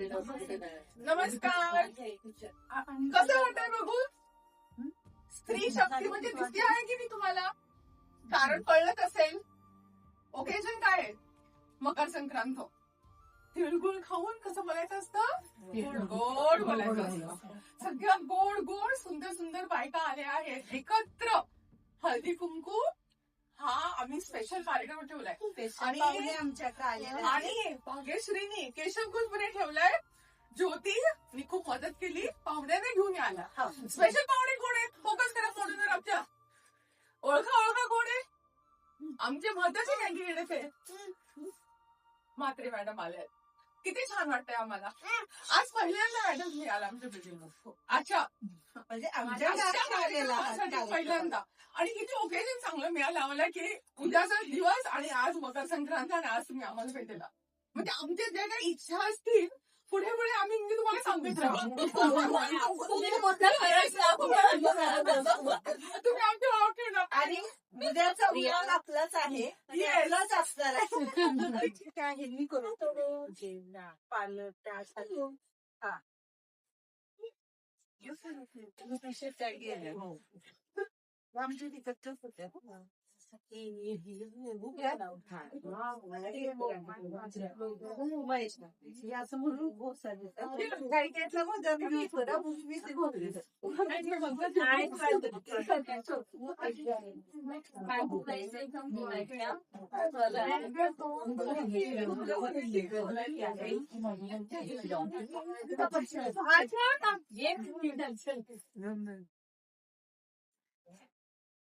नमस्कार. कसं वाटतंय बघून? स्त्री शक्ती म्हणजे दिसते आहे की मी तुम्हाला? कारण कळलं असेल. ओकेजन काय आहे? मकर संक्रांत. तिळगुळ खाऊन कसं बोलायचं असतं? गोड बोलायचं असतं. सगळ्या गोड गोड सुंदर सुंदर बायका आल्या आहेत एकत्र. हळदी कुंकू हा आम्ही स्पेशल कार्यक्रम ठेवलाय आणि आणि भाग्यश्रीनी केशव कुंकूने ठेवलाय. ज्योतीनी खूप मदत केली. पाहुण्याने घेऊन आला. स्पेशल पाहुणे कोण आहेत? फोकस करा फोनवर आमच्या. ओळखा कोण आहे? आमचे महत्वाचे कॅन्डिडेट आहे. म्हात्रे मॅडम आले. किती छान वाटतंय आम्हाला. आज पहिल्यांदा मॅडम मी आला आमच्या बिल्डिंग. अच्छा म्हणजे आमच्या पहिल्यांदा. आणि किती ओकेजन चांगलं मिळालं आम्हाला की उद्याचा दिवस आणि आज मकर संक्रांत आणि आज तुम्ही आम्हाला भेटेला. म्हणजे आमच्या ज्या काही इच्छा असतील पुढे पुढे आम्ही म्हणजे तुम्हाला सांगत राहू. तुम्ही आमच्या ओळखी ना. आणि उद्याचा विभाग आपलाच आहे. आपलाच असणार आहे. काय हे मी करू पालक त्यासाठी हा आमच्या तिकडचंच होत्या. असं म्हणून